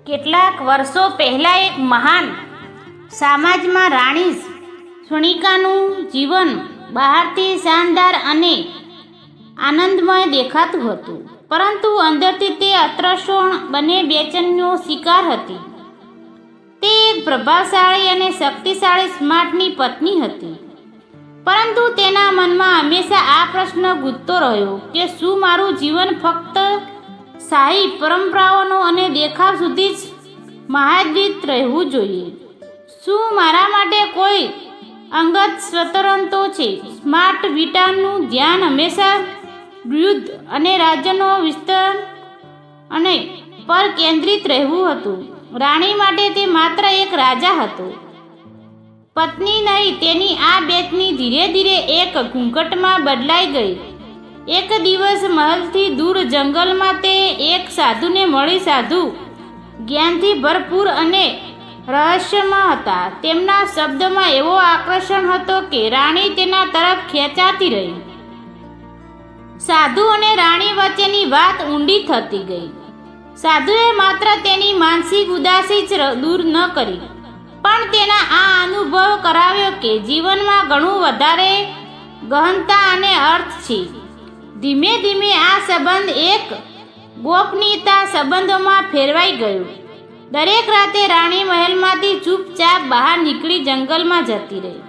કેટલાક વર્ષો પહેલાં એક મહાન સમાજમાં રાણી સુણીકાનું જીવન બહારથી શાનદાર અને આનંદમય દેખાતું હતું, પરંતુ અંદરથી તે અત્રસોણ બને બેચેનીનો શિકાર હતી. તે એક પ્રભાવશાળી અને શક્તિશાળી સ્માર્ટની પત્ની હતી, પરંતુ તેના મનમાં હંમેશા આ પ્રશ્ન ગૂંજતો રહ્યો કે શું મારું જીવન ફક્ત શાહી પરંપરાઓનો અને દેખાવ સુધી જ મર્યાદિત રહેવું જોઈએ? શું મારા માટે કોઈ અંગત સ્વતંત્રતા છે? સ્માર્ટ વિટાનું ધ્યાન હંમેશા યુદ્ધ અને રાજ્યનો વિસ્તરણ અને પર કેન્દ્રિત રહેવું હતું. રાણી માટે તે માત્ર એક રાજા હતો, પત્ની નહીં. તેની આ બેચેની ધીરે ધીરે એક ઘૂંઘટમાં બદલાઈ ગઈ. એક દિવસ મહેલથી દૂર જંગલમાં તે એક સાધુને મળી. સાધુ જ્ઞાનથી ભરપૂર અને રહસ્યમય હતા. તેમના શબ્દમાં એવો આકર્ષણ હતો કે રાણી તેના તરફ ખેંચાતી રહી. સાધુ અને રાણી વચ્ચેની વાત ઊંડી થતી ગઈ. સાધુએ માત્ર તેની માનસિક ઉદાસી જ દૂર ન કરી, પણ તેના આ અનુભવ કરાવ્યો કે જીવનમાં ઘણું વધારે ગહનતા અને અર્થ છે. ધીમે ધીમે આ સંબંધ એક ગોપનીયતા સંબંધોમાં ફેરવાઈ ગયો. દરેક રાતે રાણી મહેલમાંથી ચૂપચાપ બહાર નીકળી જંગલમાં જતી રહી,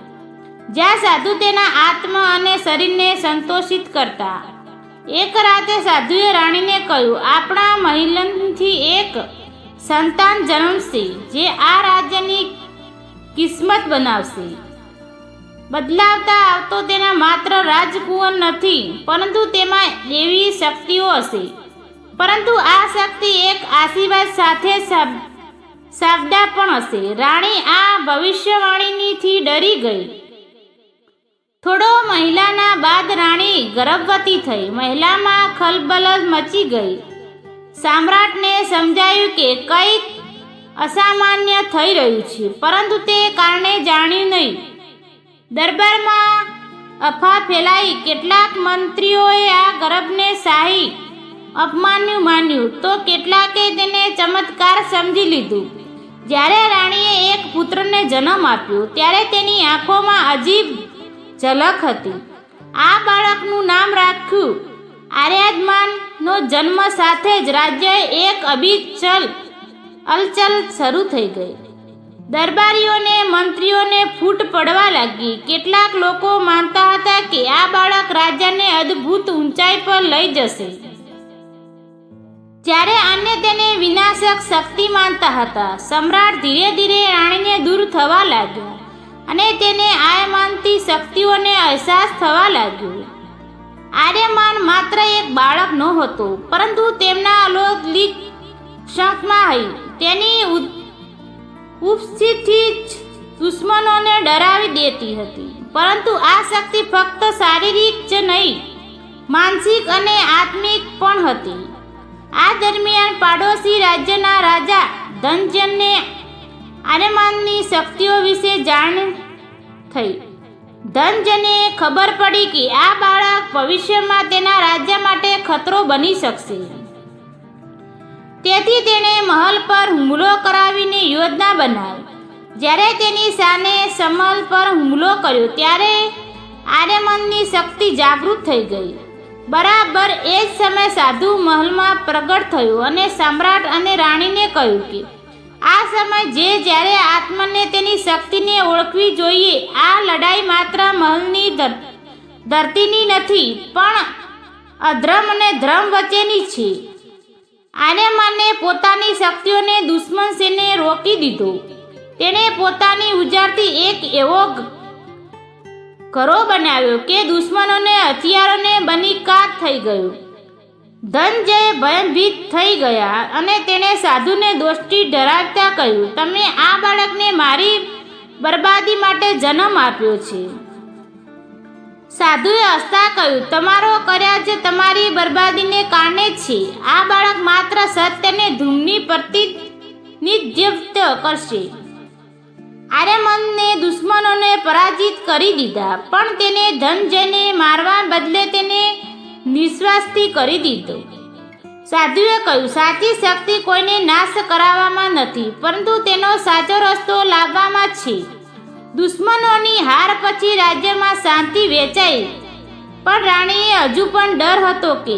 જ્યાં સાધુ તેના આત્મા અને શરીરને સંતોષિત કરતા. એક રાતે સાધુએ રાણીને કહ્યું, આપણા મહેલથી એક સંતાન જન્મશે જે આ રાજ્યની કિસ્મત બનાવશે. બદલાવતા આવતો તેના માત્ર રાજકુંવર નથી, પરંતુ તેમાં દેવી શક્તિઓ હશે. પરંતુ આ શક્તિ એક આશીર્વાદ સાથે સાબદા પણ હશે. રાણી આ ભવિષ્યવાણીથી ડરી ગઈ. થોડો મહિનાના બાદ રાણી ગર્ભવતી થઈ. મહિલામાં ખલબલ મચી ગઈ. સમ્રાટને સમજાયું કે કંઈક અસામાન્ય થઈ રહ્યું છે, પરંતુ તે કારણે જાણ્યું નહીં. દરબારમાં અફવા ફેલાઈ. કેટલાક મંત્રીઓએ આ ગર્ભને શાહી અપમાન માન્યું, તો કેટલાકે તેને ચમત્કાર સમજી લીધું. જ્યારે રાણીએ એક પુત્રને જન્મ આપ્યો, ત્યારે તેની આંખોમાં અજીબ ઝલક હતી. આ બાળકનું નામ રાખ્યું આર્યમાનનો. જન્મ સાથે જ રાજ્યએ એક હલચલ શરૂ થઈ ગઈ. દરબારીઓને મંત્રીઓને ફૂટ પડવા લાગી. કેટલાક લોકો માનતા હતા કે આ બાળક રાજ્યને અદ્ભુત ઊંચાઈ પર લઈ જશે, જ્યારે અન્ય તેને વિનાશક શક્તિ માનતા હતા. સમ્રાટ ધીરે ધીરે રાણીને દૂર થવા લાગ્યો અને તેને આર્યમાનની શક્તિઓને અહેસાસ થવા લાગ્યો. આર્યમાન માત્ર એક બાળક નહોતો, પરંતુ તેમના અલૌકિક ક્ષમતામાં તેની ઉપસ્થિતિ જ દુશ્મનોને ડરાવી દેતી હતી. પરંતુ આ શક્તિ ફક્ત શારીરિક જ નહીં, માનસિક અને આત્મિક પણ હતી. આ દરમિયાન પાડોશી રાજ્યના રાજા ધનજયને આર્યમાનની શક્તિઓ વિશે જાણ થઈ. ધનજયને ખબર પડી કે આ બાળક ભવિષ્યમાં તેના રાજ્ય માટે ખતરો બની શકશે. તેથી તેણે મહેલ પર હુમલો કરાવીને યોજના બનાવી. જ્યારે તેની શાને સમલ પર હુમલો કર્યો, ત્યારે આર્યમાનની શક્તિ જાગૃત થઈ ગઈ. બરાબર એ જ સમયે સાધુ મહેલમાં પ્રગટ થયો અને સમ્રાટ અને રાણીને કહ્યું કે આ સમય જ્યારે આત્માને તેની શક્તિને ઓળખવી જોઈએ. આ લડાઈ માત્ર મહેલની ધરતીની નથી, પણ અધર્મ અને ધર્મ વચ્ચેની છે. આર્યમાને પોતાની શક્તિઓને દુશ્મન સેને રોકી દીધો. તેણે પોતાની ઉજારથી એક એવો ઘરો બનાવ્યો કે દુશ્મનોને હથિયારોને બની કાટ થઈ ગયું. ધનજય ભયભીત થઈ ગયા અને તેણે સાધુને દોષી ઠરાવતા કહ્યું, તમે આ બાળકને મારી બરબાદી માટે જન્મ આપ્યો છે. સાધુએ હસતા કહ્યું, તમારો કર્યા જ તમારી બરબાદીને કારણે જ છે. આ બાળક માત્ર સત્યને ધૂમની પ્રતિનિધિત્વ કરશે. આર્યમાનને દુશ્મનોને પરાજિત કરી દીધા, પણ તેને ધનજયને મારવા બદલે તેને નિશ્વાસથી કરી દીધો. સાધુએ કહ્યું, સાચી શક્તિ કોઈને નાશ કરાવવામાં નથી, પરંતુ તેનો સાચો રસ્તો લાવવામાં છે. દુશ્મનોની હાર પછી રાજ્યમાં શાંતિ વેચાઈ, પણ રાણીએ હજુ પણ ડર હતો કે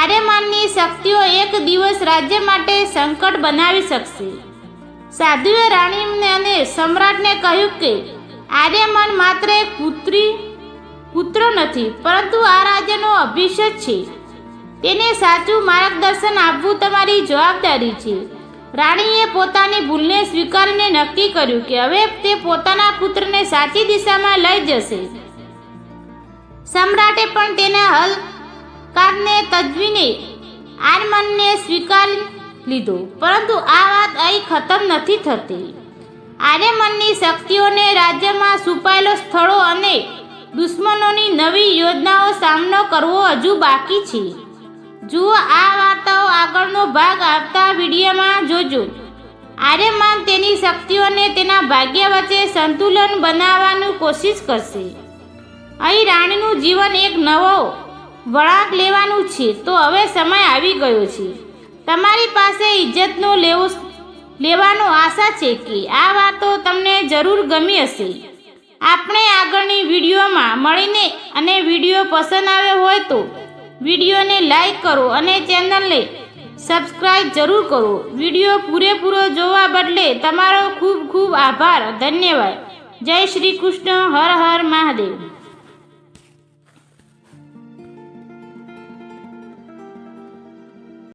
આર્યમાનની શક્તિઓ એક દિવસ રાજ્ય માટે સંકટ બનાવી શકશે. સાધુએ રાણીને અને સમ્રાટને કહ્યું કે આર્યમાન માત્ર એક પુત્ર નથી, પરંતુ આ રાજ્યનો ભવિષ્ય છે. તેને સાચું માર્ગદર્શન આપવું તમારી જવાબદારી છે. રાણીએ પોતાની ભૂલને સ્વીકારીને નક્કી કર્યું કે હવે તે પોતાના પુત્રને સાચી દિશામાં લઈ જશે. સમ્રાટે પણ તેના હલકારને તજવીને આર્યમાનને સ્વીકારી લીધો. પરંતુ આ વાત અહીં ખતમ નથી થતી. આર્યમાનની શક્તિઓને રાજ્યમાં છુપાયેલા સ્થળો અને દુશ્મનોની નવી યોજનાઓ સામનો કરવો હજુ બાકી છે. જુઓ આ વાર્તાઓ આગળનો ભાગ આવતા વિડીયોમાં જોજો. આર્યમાન તેની શક્તિઓને તેના ભાગ્ય વચ્ચે સંતુલન બનાવવાની કોશિશ કરશે. અહીં રાણીનું જીવન એક નવો વળાંક લેવાનું છે. તો હવે સમય આવી ગયો છે. તમારી પાસે ઇજ્જતનો લેવાનો આશા છે કે આ વાતો તમને જરૂર ગમી હશે. આપણે આગળની વિડીયોમાં મળીને અને વિડીયો પસંદ આવ્યો હોય તો વિડીયોને લાઈક કરો અને ચેનલને સબસ્ક્રાઈબ જરૂર કરો. વિડીયો પૂરેપૂરો જોવા બદલે તમારો ખૂબ ખૂબ આભાર. ધન્યવાદ. જય શ્રી કૃષ્ણ. હર હર મહાદેવ.